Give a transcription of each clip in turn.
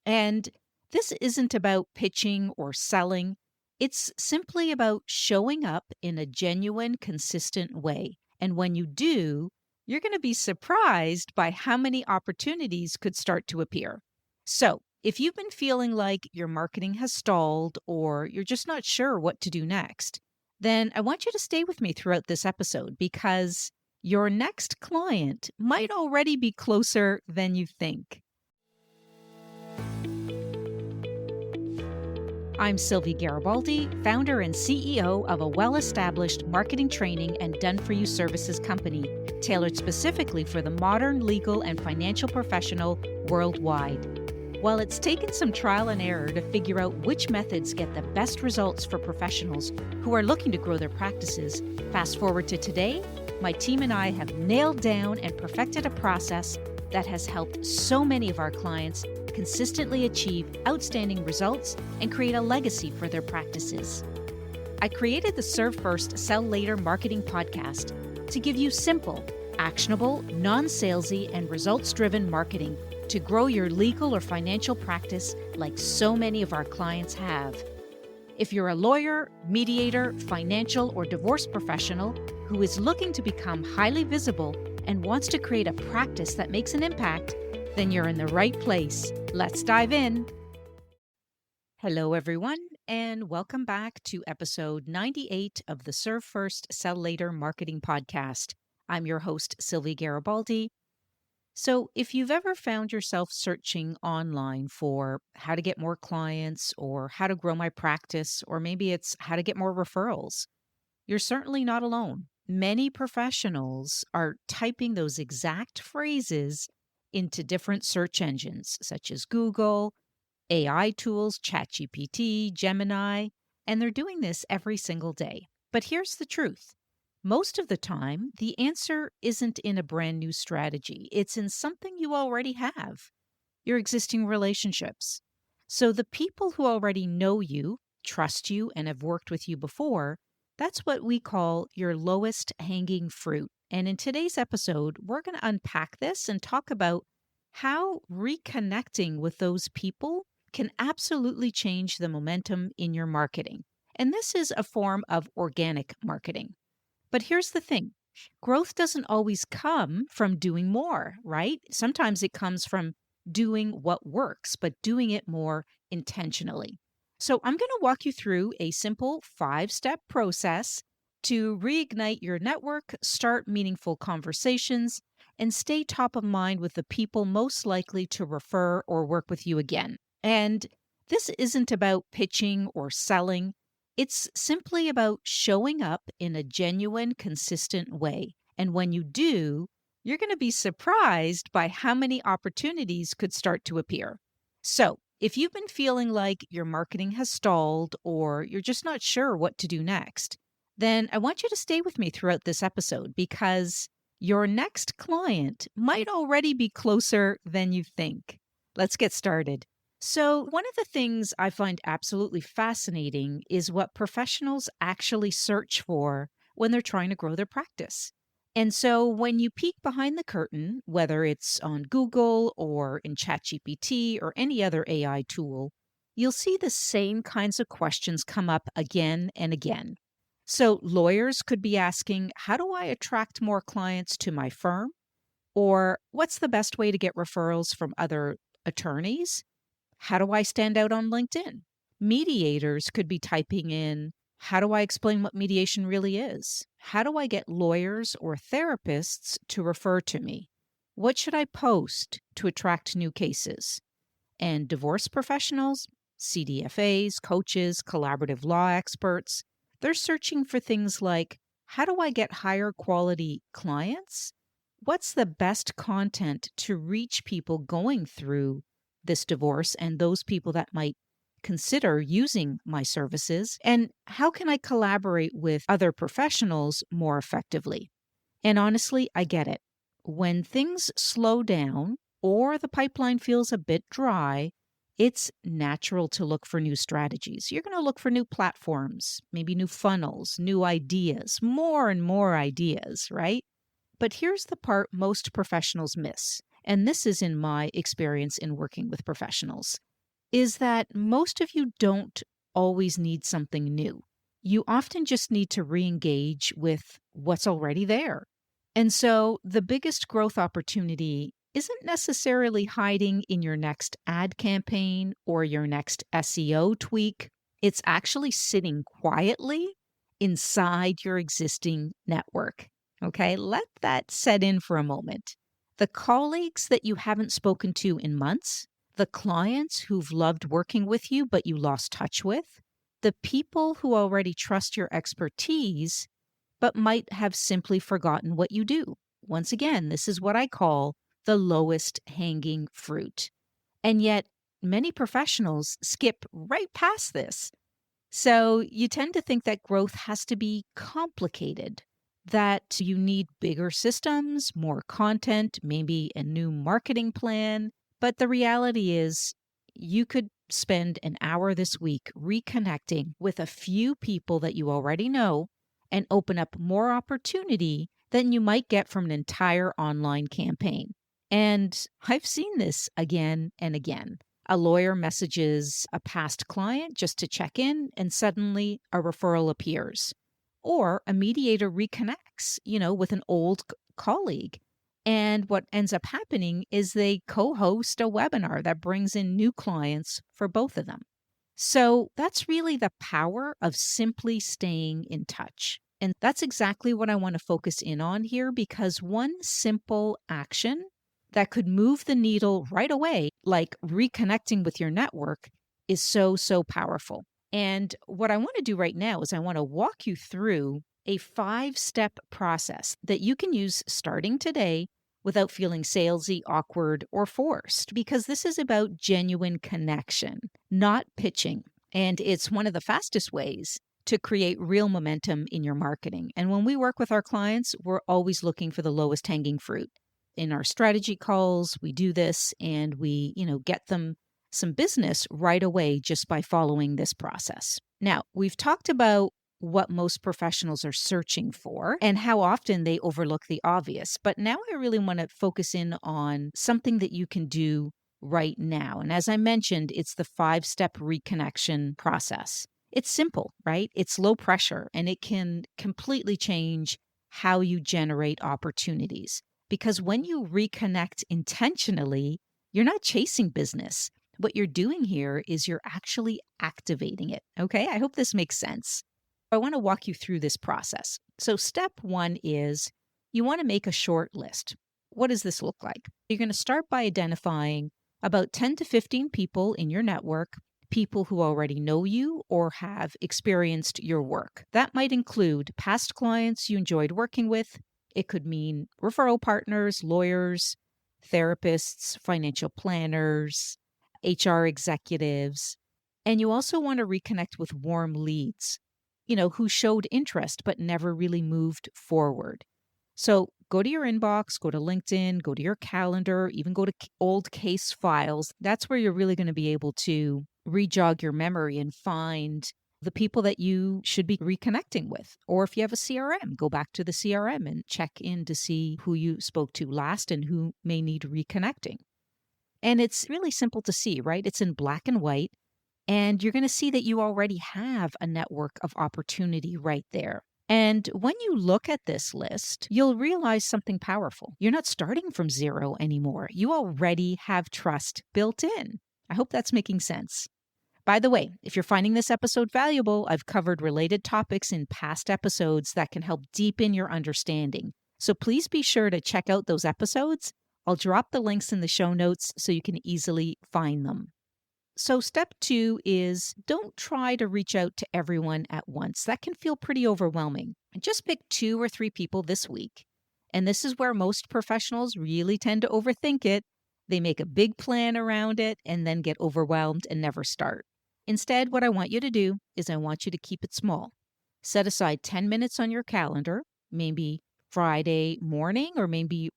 And this isn't about pitching or selling. It's simply about showing up in a genuine, consistent way. And when you do, you're going to be surprised by how many opportunities could start to appear. So, if you've been feeling like your marketing has stalled or you're just not sure what to do next, then I want you to stay with me throughout this episode because your next client might already be closer than you think. I'm Sylvia Garibaldi, founder and CEO of a well-established marketing training and done-for-you services company, tailored specifically for the modern legal and financial professional worldwide. While it's taken some trial and error to figure out which methods get the best results for professionals who are looking to grow their practices, fast forward to today, my team and I have nailed down and perfected a process that has helped so many of our clients consistently achieve outstanding results and create a legacy for their practices. I created the Serve First, Sell Later marketing podcast to give you simple, actionable, non-salesy, and results-driven marketing to grow your legal or financial practice like so many of our clients have. If you're a lawyer, mediator, financial, or divorce professional who is looking to become highly visible and wants to create a practice that makes an impact, then you're in the right place. Let's dive in. Hello, everyone, and welcome back to episode 98 of the Serve First, Sell Later marketing podcast. I'm your host, Sylvia Garibaldi. So, if you've ever found yourself searching online for how to get more clients or how to grow my practice, or maybe it's how to get more referrals, you're certainly not alone. Many professionals are typing those exact phrases into different search engines such as Google, AI tools, ChatGPT, Gemini, and they're doing this every single day. But here's the truth. Most of the time, the answer isn't in a brand new strategy. It's in something you already have, your existing relationships. So the people who already know you, trust you, and have worked with you before, that's what we call your lowest hanging fruit. And in today's episode, we're going to unpack this and talk about how reconnecting with those people can absolutely change the momentum in your marketing. And this is a form of organic marketing. But here's the thing. Growth doesn't always come from doing more, right? Sometimes it comes from doing what works, but doing it more intentionally. So I'm going to walk you through a simple 5-step process to reignite your network, start meaningful conversations, and stay top of mind with the people most likely to refer or work with you again. And this isn't about pitching or selling. It's simply about showing up in a genuine, consistent way. And when you do, you're going to be surprised by how many opportunities could start to appear. So, if you've been feeling like your marketing has stalled or you're just not sure what to do next, then I want you to stay with me throughout this episode because your next client might already be closer than you think. Let's get started. So, one of the things I find absolutely fascinating is what professionals actually search for when they're trying to grow their practice. And so, when you peek behind the curtain, whether it's on Google or in ChatGPT or any other AI tool, you'll see the same kinds of questions come up again and again. So, lawyers could be asking, how do I attract more clients to my firm? Or what's the best way to get referrals from other attorneys? How do I stand out on LinkedIn? Mediators could be typing in, how do I explain what mediation really is? How do I get lawyers or therapists to refer to me? What should I post to attract new cases? And divorce professionals, CDFAs, coaches, collaborative law experts, they're searching for things like, how do I get higher quality clients? What's the best content to reach people going through this divorce and those people that might consider using my services? And how can I collaborate with other professionals more effectively? And honestly, I get it. When things slow down or the pipeline feels a bit dry, it's natural to look for new strategies. You're going to look for new platforms, maybe new funnels, new ideas, more and more ideas, right? But here's the part most professionals miss. And this is in my experience in working with professionals. is that most of you don't always need something new. You often just need to re engage with what's already there. And so the biggest growth opportunity isn't necessarily hiding in your next ad campaign or your next SEO tweak. It's actually sitting quietly inside your existing network. Okay, let that set in for a moment. The colleagues that you haven't spoken to in months, the clients who've loved working with you but you lost touch with, the people who already trust your expertise but might have simply forgotten what you do. Once again, this is what I call the lowest hanging fruit. And yet, many professionals skip right past this. So you tend to think that growth has to be complicated, that you need bigger systems, more content, maybe a new marketing plan. But the reality is, you could spend an hour this week reconnecting with a few people that you already know and open up more opportunity than you might get from an entire online campaign. And I've seen this again and again. A lawyer messages a past client just to check in, and suddenly a referral appears. Or a mediator reconnects, with an old colleague. And what ends up happening is they co host a webinar that brings in new clients for both of them. So that's really the power of simply staying in touch. And that's exactly what I want to focus in on here, because one simple action that could move the needle right away, like reconnecting with your network, is so, so powerful. And what I want to do right now is I want to walk you through a 5-step process that you can use starting today without feeling salesy, awkward, or forced, because this is about genuine connection, not pitching. And it's one of the fastest ways to create real momentum in your marketing. And when we work with our clients, we're always looking for the lowest hanging fruit. In our strategy calls, we do this and we, get them some business right away just by following this process. Now, we've talked about what most professionals are searching for and how often they overlook the obvious. But now I really want to focus in on something that you can do right now. And as I mentioned, it's the 5-step reconnection process. It's simple, right? It's low pressure, and it can completely change how you generate opportunities. Because when you reconnect intentionally, you're not chasing business. What you're doing here is you're actually activating it. Okay, I hope this makes sense. I want to walk you through this process. So, step one is you want to make a short list. What does this look like? You're going to start by identifying about 10 to 15 people in your network, people who already know you or have experienced your work. That might include past clients you enjoyed working with. It could mean referral partners, lawyers, therapists, financial planners, HR executives. And you also want to reconnect with warm leads, who showed interest but never really moved forward. So go to your inbox, go to LinkedIn, go to your calendar, even go to old case files. That's where you're really going to be able to rejog your memory and find the people that you should be reconnecting with. Or if you have a CRM, go back to the CRM and check in to see who you spoke to last and who may need reconnecting. And it's really simple to see, right? It's in black and white. And you're going to see that you already have a network of opportunity right there. And when you look at this list, you'll realize something powerful. You're not starting from zero anymore. You already have trust built in. I hope that's making sense. By the way, if you're finding this episode valuable, I've covered related topics in past episodes that can help deepen your understanding. So please be sure to check out those episodes. I'll drop the links in the show notes so you can easily find them. So step 2 is don't try to reach out to everyone at once. That can feel pretty overwhelming. Just pick 2 or 3 people this week. And this is where most professionals really tend to overthink it. They make a big plan around it and then get overwhelmed and never start. Instead, what I want you to do is I want you to keep it small. Set aside 10 minutes on your calendar, maybe Friday morning or maybe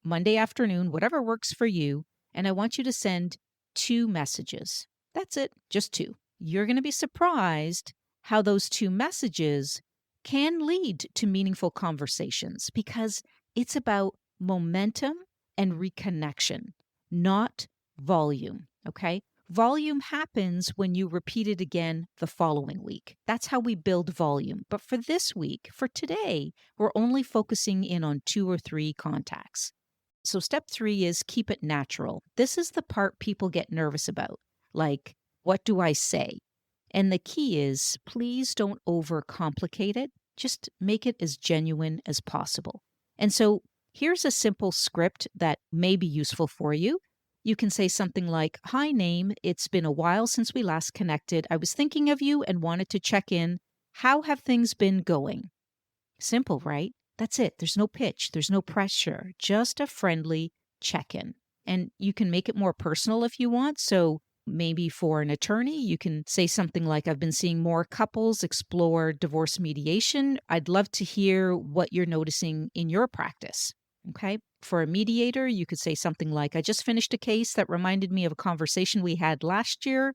Monday afternoon, whatever works for you. And I want you to send 2 messages. That's it, just 2. You're going to be surprised how those 2 messages can lead to meaningful conversations, because it's about momentum and reconnection, not volume. Okay? Volume happens when you repeat it again the following week. That's how we build volume. But for this week, for today, we're only focusing in on 2 or 3 contacts. So step 3 is keep it natural. This is the part people get nervous about. Like, what do I say? And the key is please don't overcomplicate it. Just make it as genuine as possible. And so here's a simple script that may be useful for you. You can say something like, "Hi, name. It's been a while since we last connected. I was thinking of you and wanted to check in. How have things been going?" Simple, right? That's it. There's no pitch, there's no pressure, just a friendly check in. And you can make it more personal if you want. So maybe for an attorney, you can say something like, "I've been seeing more couples explore divorce mediation. I'd love to hear what you're noticing in your practice." Okay. For a mediator, you could say something like, "I just finished a case that reminded me of a conversation we had last year.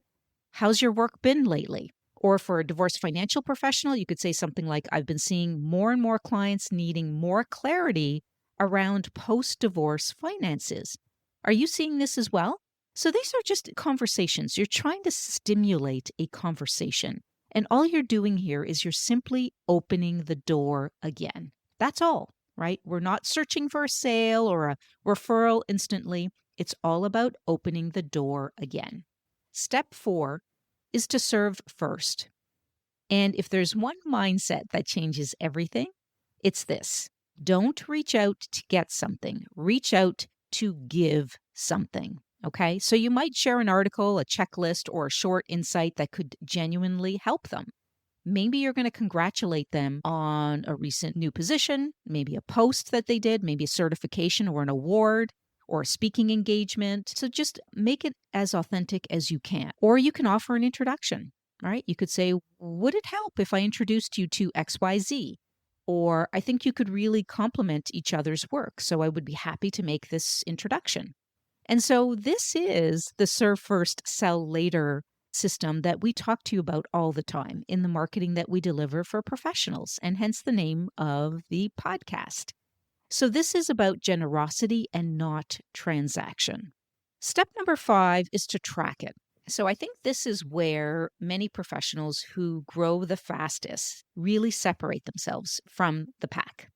How's your work been lately?" Or for a divorce financial professional, you could say something like, "I've been seeing more and more clients needing more clarity around post divorce finances. Are you seeing this as well?" So these are just conversations. You're trying to stimulate a conversation. And all you're doing here is you're simply opening the door again. That's all, right? We're not searching for a sale or a referral instantly. It's all about opening the door again. Step 4 is to serve first. And if there's one mindset that changes everything, it's this: don't reach out to get something, reach out to give something. Okay. So you might share an article, a checklist, or a short insight that could genuinely help them. Maybe you're going to congratulate them on a recent new position, maybe a post that they did, maybe a certification or an award or a speaking engagement. So just make it as authentic as you can. Or you can offer an introduction, right? You could say, "Would it help if I introduced you to XYZ? Or I think you could really complement each other's work. So I would be happy to make this introduction." And so this is the serve first, sell later system that we talk to you about all the time in the marketing that we deliver for professionals, and hence the name of the podcast. So this is about generosity and not transaction. Step number 5 is to track it. So I think this is where many professionals who grow the fastest really separate themselves from the pack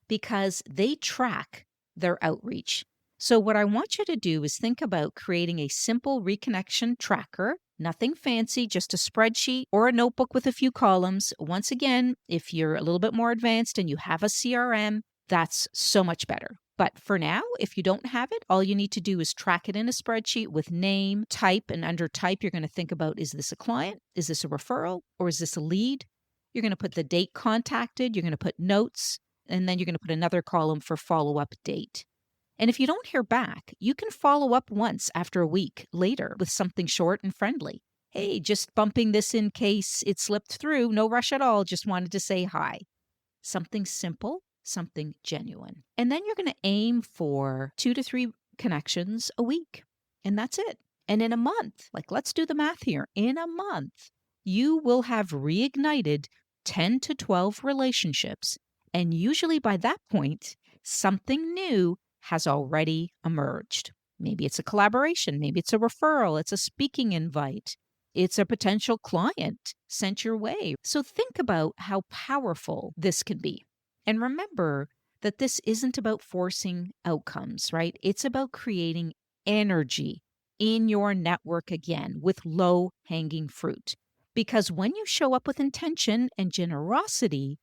because they track their outreach. So what I want you to do is think about creating a simple reconnection tracker. Nothing fancy, just a spreadsheet or a notebook with a few columns. Once again, if you're a little bit more advanced and you have a CRM, that's so much better. But for now, if you don't have it, all you need to do is track it in a spreadsheet with name, type, and under type, you're going to think about, is this a client? Is this a referral? Or is this a lead? You're going to put the date contacted, you're going to put notes, and then you're going to put another column for follow-up date. And if you don't hear back, you can follow up once after a week later with something short and friendly. "Hey, just bumping this in case it slipped through. No rush at all. Just wanted to say hi." Something simple, something genuine. And then you're going to aim for 2 to 3 connections a week. And that's it. And in a month, like let's do the math here, in a month, you will have reignited 10 to 12 relationships. And usually by that point, something new has already emerged. Maybe it's a collaboration, maybe it's a referral, it's a speaking invite, it's a potential client sent your way. So think about how powerful this can be. And remember that this isn't about forcing outcomes, right? It's about creating energy in your network again with low hanging fruit. Because when you show up with intention and generosity,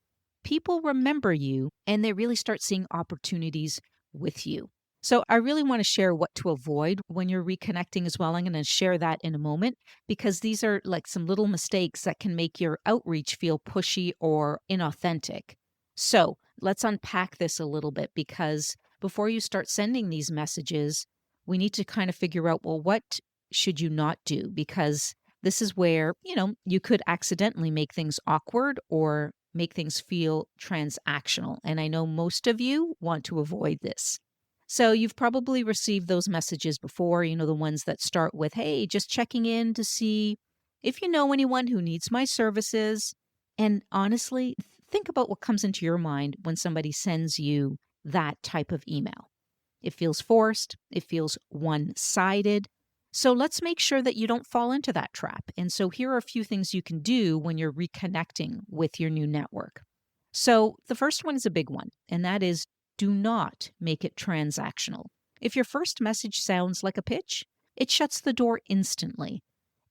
people remember you and they really start seeing opportunities with you. So I really want to share what to avoid when you're reconnecting as well. I'm going to share that in a moment because these are like some little mistakes that can make your outreach feel pushy or inauthentic. So let's unpack this a little bit because before you start sending these messages, we need to kind of figure out, well, what should you not do? Because this is where, you could accidentally make things awkward or make things feel transactional. And I know most of you want to avoid this. So you've probably received those messages before, the ones that start with, "Hey, just checking in to see if you know anyone who needs my services." And honestly, think about what comes into your mind when somebody sends you that type of email. It feels forced. It feels one-sided. So let's make sure that you don't fall into that trap. And so here are a few things you can do when you're reconnecting with your new network. So the first one is a big one, and that is do not make it transactional. If your first message sounds like a pitch, it shuts the door instantly.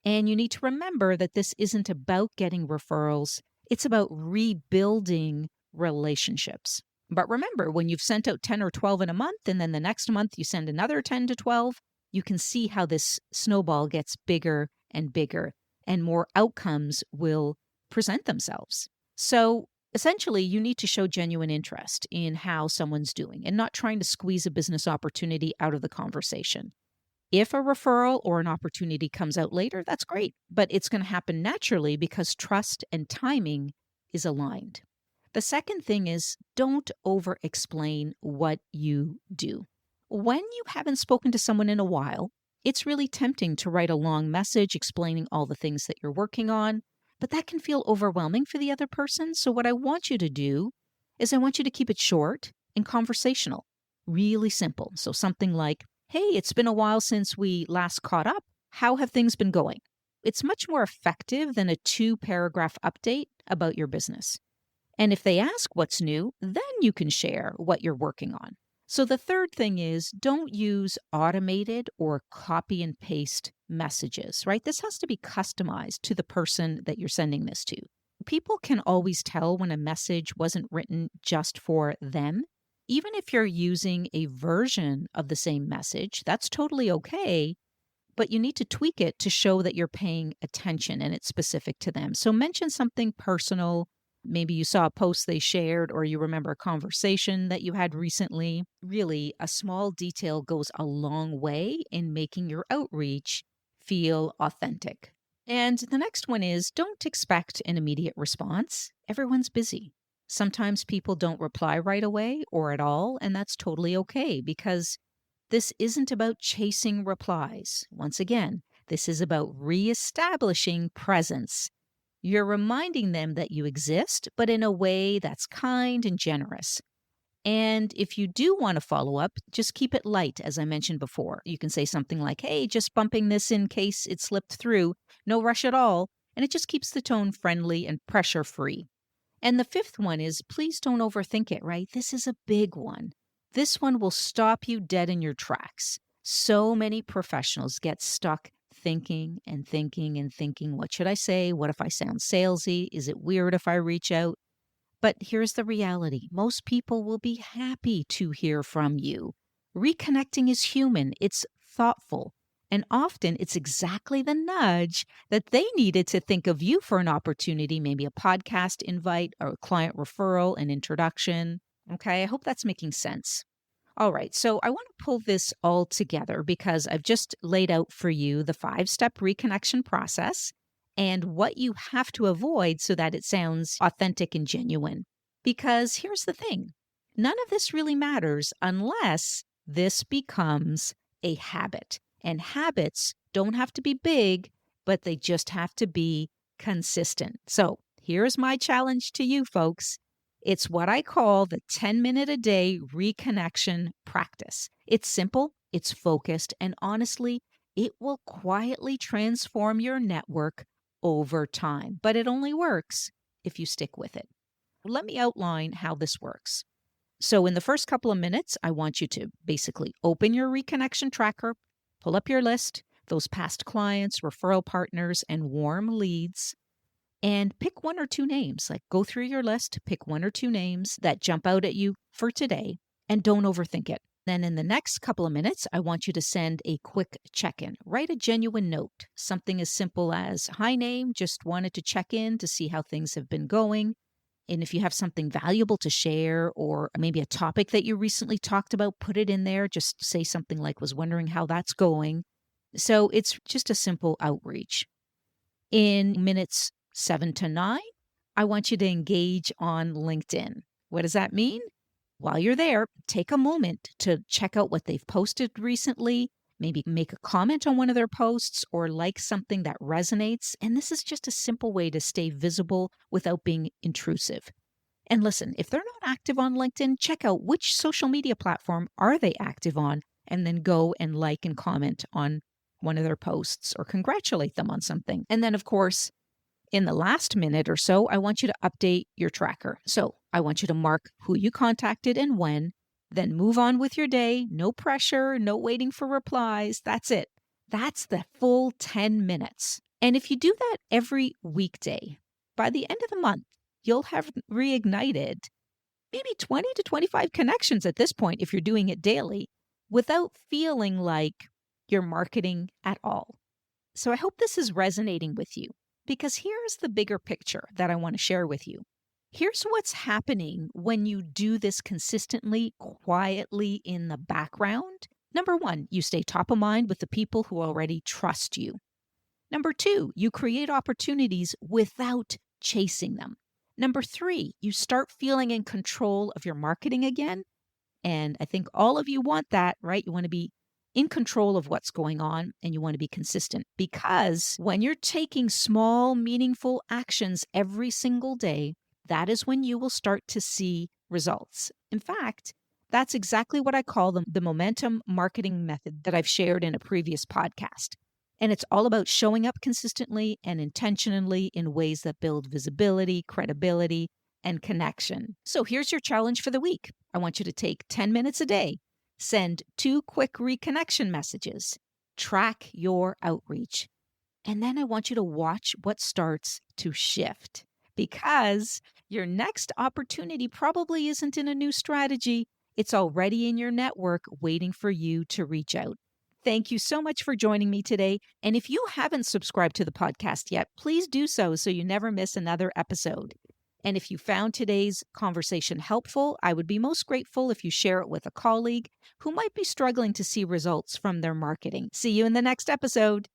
And you need to remember that this isn't about getting referrals, it's about rebuilding relationships. But remember, when you've sent out 10 or 12 in a month, and then the next month you send another 10 to 12, you can see how this snowball gets bigger and bigger, and more outcomes will present themselves. So essentially, you need to show genuine interest in how someone's doing and not trying to squeeze a business opportunity out of the conversation. If a referral or an opportunity comes out later, that's great, but it's going to happen naturally because trust and timing is aligned. The second thing is don't over explain what you do. When you haven't spoken to someone in a while, it's really tempting to write a long message explaining all the things that you're working on, but that can feel overwhelming for the other person. So, what I want you to do is I want you to keep it short and conversational, really simple. So, something like, hey, it's been a while since we last caught up. How have things been going? It's much more effective than a 2-paragraph update about your business. And if they ask what's new, then you can share what you're working on. So the third thing is don't use automated or copy and paste messages, right? This has to be customized to the person that you're sending this to. People can always tell when a message wasn't written just for them. Even if you're using a version of the same message, that's totally okay, but you need to tweak it to show that you're paying attention and it's specific to them. So mention something personal. Maybe you saw a post they shared, or you remember a conversation that you had recently. Really, a small detail goes a long way in making your outreach feel authentic. And the next one is don't expect an immediate response. Everyone's busy. Sometimes people don't reply right away or at all, and that's totally okay because this isn't about chasing replies. Once again, this is about reestablishing presence. You're reminding them that you exist, but in a way that's kind and generous. And if you do want to follow up, just keep it light, as I mentioned before. You can say something like, hey, just bumping this in case it slipped through. No rush at all. And it just keeps the tone friendly and pressure free. And the fifth one is please don't overthink it, right? This is a big one. This one will stop you dead in your tracks. So many professionals get stuck thinking and thinking and thinking, what should I say? What if I sound salesy? Is it weird if I reach out? But here's the reality. Most people will be happy to hear from you. Reconnecting is human. It's thoughtful. And often it's exactly the nudge that they needed to think of you for an opportunity, maybe a podcast invite or a client referral, an introduction. Okay, I hope that's making sense. All right, so I want to pull this all together because I've just laid out for you the 5-step reconnection process and what you have to avoid so that it sounds authentic and genuine. Because here's the thing, none of this really matters unless this becomes a habit. And habits don't have to be big, but they just have to be consistent. So here's my challenge to you folks. It's what I call the 10-minute a day reconnection practice. It's simple, it's focused, and honestly, it will quietly transform your network over time. But it only works if you stick with it. Let me outline how this works. So in the first couple of minutes, I want you to basically open your reconnection tracker, pull up your list, those past clients, referral partners, and warm leads, and pick 1 or 2 names. Like go through your list, pick 1 or 2 names that jump out at you for today, and don't overthink it. Then in the next couple of minutes, I want you to send a quick check-in. Write a genuine note, something as simple as, hi name, just wanted to check in to see how things have been going. And if you have something valuable to share or maybe a topic that you recently talked about, put it in there. Just say something like, was wondering how that's going. So it's just a simple outreach. In minutes 7 to 9, I want you to engage on LinkedIn. What does that mean? While you're there, take a moment to check out what they've posted recently, maybe make a comment on one of their posts or like something that resonates. And this is just a simple way to stay visible without being intrusive. And listen, if they're not active on LinkedIn, check out which social media platform are they active on, and then go and like and comment on one of their posts or congratulate them on something. And then, of course, in the last minute or so, I want you to update your tracker. So I want you to mark who you contacted and when, then move on with your day. No pressure, no waiting for replies. That's it. That's the full 10 minutes. And if you do that every weekday, by the end of the month, you'll have reignited maybe 20 to 25 connections at this point if you're doing it daily without feeling like you're marketing at all. So I hope this is resonating with you, because here's the bigger picture that I want to share with you. Here's what's happening when you do this consistently, quietly in the background. Number one, you stay top of mind with the people who already trust you. Number two, you create opportunities without chasing them. Number three, you start feeling in control of your marketing again. And I think all of you want that, right? You want to be in control of what's going on and you want to be consistent, because when you're taking small, meaningful actions every single day, that is when you will start to see results. In fact, that's exactly what I call the momentum marketing method that I've shared in a previous podcast. And it's all about showing up consistently and intentionally in ways that build visibility, credibility, and connection. So here's your challenge for the week. I want you to take 10 minutes a day, send 2 quick reconnection messages, track your outreach, and then I want you to watch what starts to shift, because your next opportunity probably isn't in a new strategy. It's already in your network waiting for you to reach out. Thank you so much for joining me today. And if you haven't subscribed to the podcast yet, please do so you never miss another episode. And if you found today's conversation helpful, I would be most grateful if you share it with a colleague who might be struggling to see results from their marketing. See you in the next episode.